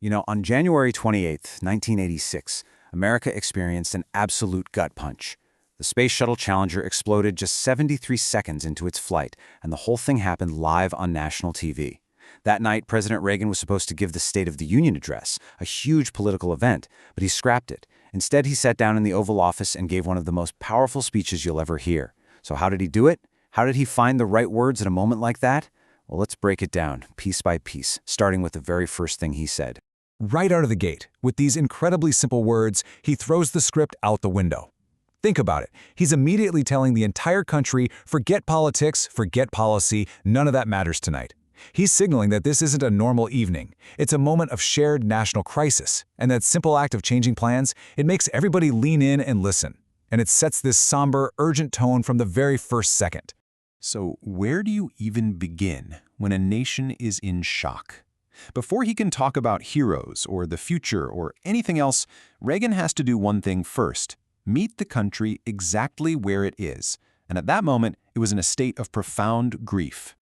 On January 28, 1986, America experienced an absolute gut punch. The Space Shuttle Challenger exploded just 73 seconds into its flight, and the whole thing happened live on national TV. That night, President Reagan was supposed to give the State of the Union address, a huge political event, but he scrapped it. Instead, he sat down in the Oval Office and gave one of the most powerful speeches you'll ever hear. So how did he do it? How did he find the right words at a moment like that? Well, let's break it down, piece by piece, starting with the very first thing he said. Right out of the gate, with these incredibly simple words, he throws the script out the window. Think about it. He's immediately telling the entire country, forget politics, forget policy, none of that matters tonight. He's signaling that this isn't a normal evening. It's a moment of shared national crisis, and that simple act of changing plans, it makes everybody lean in and listen. And it sets this somber, urgent tone from the very first second. So where do you even begin when a nation is in shock? Before he can talk about heroes or the future or anything else, Reagan has to do one thing first: meet the country exactly where it is. And at that moment, it was in a state of profound grief.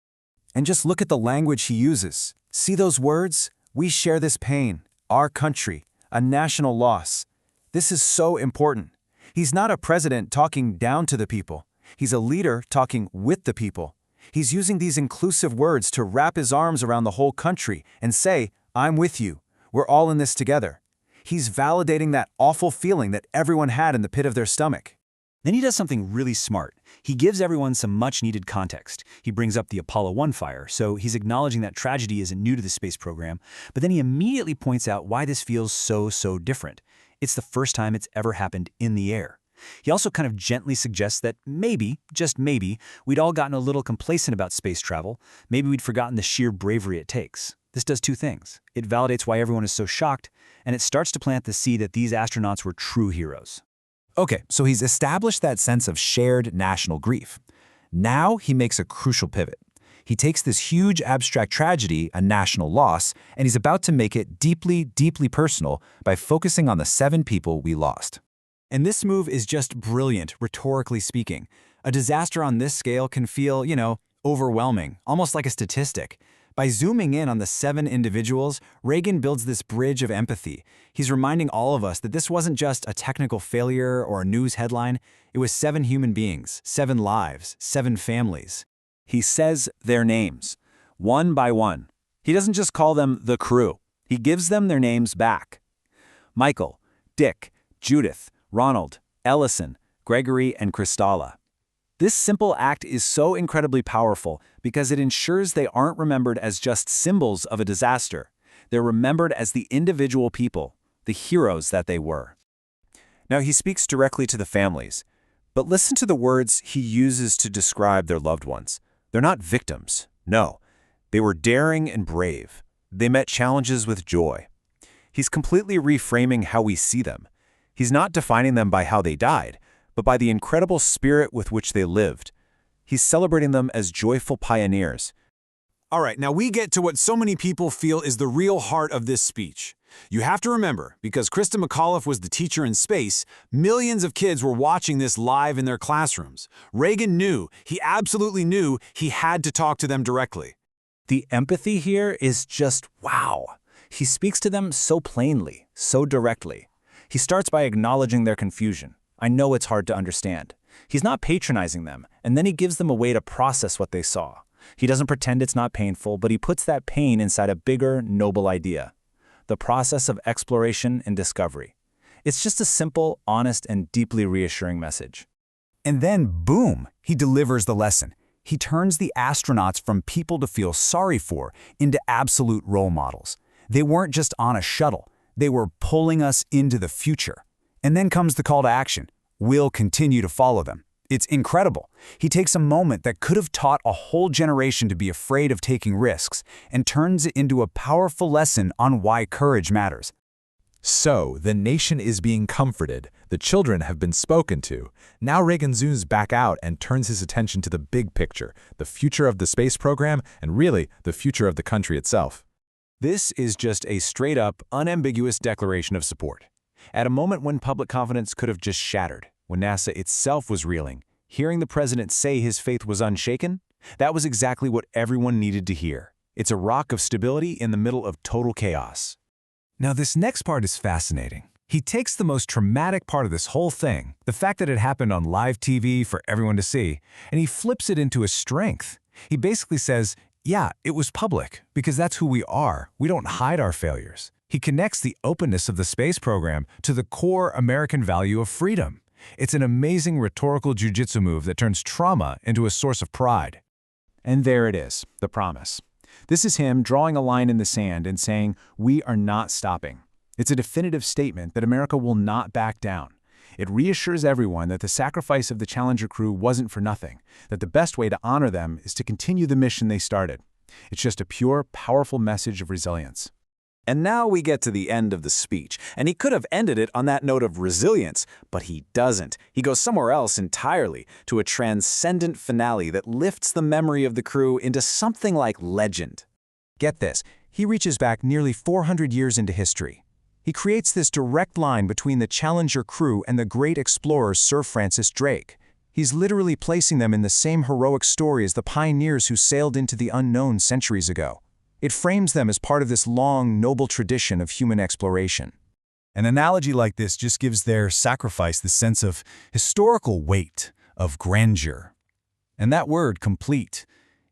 And just look at the language he uses. See those words? We share this pain, our country, a national loss. This is so important. He's not a president talking down to the people. He's a leader talking with the people. He's using these inclusive words to wrap his arms around the whole country and say, I'm with you. We're all in this together. He's validating that awful feeling that everyone had in the pit of their stomach. Then he does something really smart. He gives everyone some much-needed context. He brings up the Apollo 1 fire, so he's acknowledging that tragedy isn't new to the space program, but then he immediately points out why this feels so different. It's the first time it's ever happened in the air. He also kind of gently suggests that maybe, just maybe, we'd all gotten a little complacent about space travel. Maybe we'd forgotten the sheer bravery it takes. This does two things. It validates why everyone is so shocked, and it starts to plant the seed that these astronauts were true heroes. Okay, so he's established that sense of shared national grief. Now he makes a crucial pivot. He takes this huge abstract tragedy, a national loss, and he's about to make it deeply personal by focusing on the 7 people we lost. And this move is just brilliant, rhetorically speaking. A disaster on this scale can feel, overwhelming, almost like a statistic. By zooming in on the 7 individuals, Reagan builds this bridge of empathy. He's reminding all of us that this wasn't just a technical failure or a news headline. It was 7 human beings, 7 lives, 7 families. He says their names, one by one. He doesn't just call them the crew. He gives them their names back. Michael, Dick, Judith, Ronald, Ellison, Gregory, and Kristalla. This simple act is so incredibly powerful because it ensures they aren't remembered as just symbols of a disaster. They're remembered as the individual people, the heroes that they were. Now, he speaks directly to the families, but listen to the words he uses to describe their loved ones. They're not victims. No, they were daring and brave. They met challenges with joy. He's completely reframing how we see them. He's not defining them by how they died, but by the incredible spirit with which they lived. He's celebrating them as joyful pioneers. All right, now we get to what so many people feel is the real heart of this speech. You have to remember, because Christa McAuliffe was the teacher in space, millions of kids were watching this live in their classrooms. Reagan knew, he absolutely knew, he had to talk to them directly. The empathy here is just wow. He speaks to them so plainly, so directly. He starts by acknowledging their confusion. I know it's hard to understand. He's not patronizing them, and then he gives them a way to process what they saw. He doesn't pretend it's not painful, but he puts that pain inside a bigger, noble idea. The process of exploration and discovery. It's just a simple, honest, and deeply reassuring message. And then, boom, he delivers the lesson. He turns the astronauts from people to feel sorry for into absolute role models. They weren't just on a shuttle. They were pulling us into the future. And then comes the call to action. We'll continue to follow them. It's incredible. He takes a moment that could have taught a whole generation to be afraid of taking risks and turns it into a powerful lesson on why courage matters. So, the nation is being comforted, the children have been spoken to. Now Reagan zooms back out and turns his attention to the big picture, the future of the space program, and really, the future of the country itself. This is just a straight-up, unambiguous declaration of support. At a moment when public confidence could have just shattered, when NASA itself was reeling, hearing the president say his faith was unshaken, that was exactly what everyone needed to hear. It's a rock of stability in the middle of total chaos. Now, this next part is fascinating. He takes the most traumatic part of this whole thing, the fact that it happened on live TV for everyone to see, and he flips it into a strength. He basically says, yeah, it was public, because that's who we are. We don't hide our failures. He connects the openness of the space program to the core American value of freedom. It's an amazing rhetorical jujitsu move that turns trauma into a source of pride. And there it is, the promise. This is him drawing a line in the sand and saying, we are not stopping. It's a definitive statement that America will not back down. It reassures everyone that the sacrifice of the Challenger crew wasn't for nothing, that the best way to honor them is to continue the mission they started. It's just a pure, powerful message of resilience. And now we get to the end of the speech, and he could have ended it on that note of resilience, but he doesn't. He goes somewhere else entirely, to a transcendent finale that lifts the memory of the crew into something like legend. Get this, he reaches back nearly 400 years into history. He creates this direct line between the Challenger crew and the great explorer Sir Francis Drake. He's literally placing them in the same heroic story as the pioneers who sailed into the unknown centuries ago. It frames them as part of this long, noble tradition of human exploration. An analogy like this just gives their sacrifice the sense of historical weight, of grandeur. And that word, complete,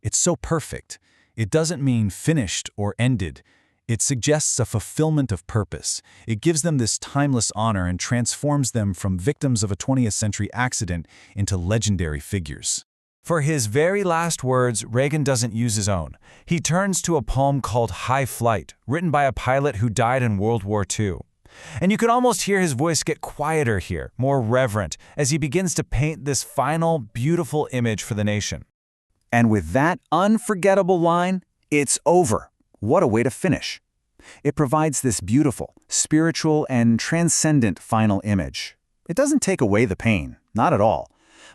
it's so perfect. It doesn't mean finished or ended. It suggests a fulfillment of purpose. It gives them this timeless honor and transforms them from victims of a 20th century accident into legendary figures. For his very last words, Reagan doesn't use his own. He turns to a poem called High Flight, written by a pilot who died in World War II. And you can almost hear his voice get quieter here, more reverent, as he begins to paint this final, beautiful image for the nation. And with that unforgettable line, it's over. What a way to finish. It provides this beautiful, spiritual, and transcendent final image. It doesn't take away the pain, not at all,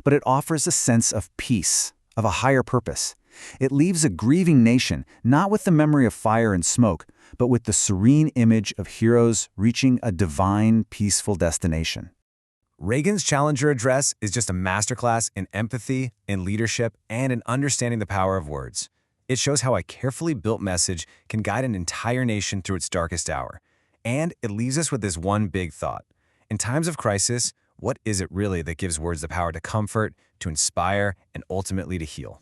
but it offers a sense of peace, of a higher purpose. It leaves a grieving nation not with the memory of fire and smoke, but with the serene image of heroes reaching a divine, peaceful destination. Reagan's Challenger address is just a masterclass in empathy, in leadership, and in understanding the power of words. It shows how a carefully built message can guide an entire nation through its darkest hour. And it leaves us with this one big thought. In times of crisis, what is it really that gives words the power to comfort, to inspire, and ultimately to heal?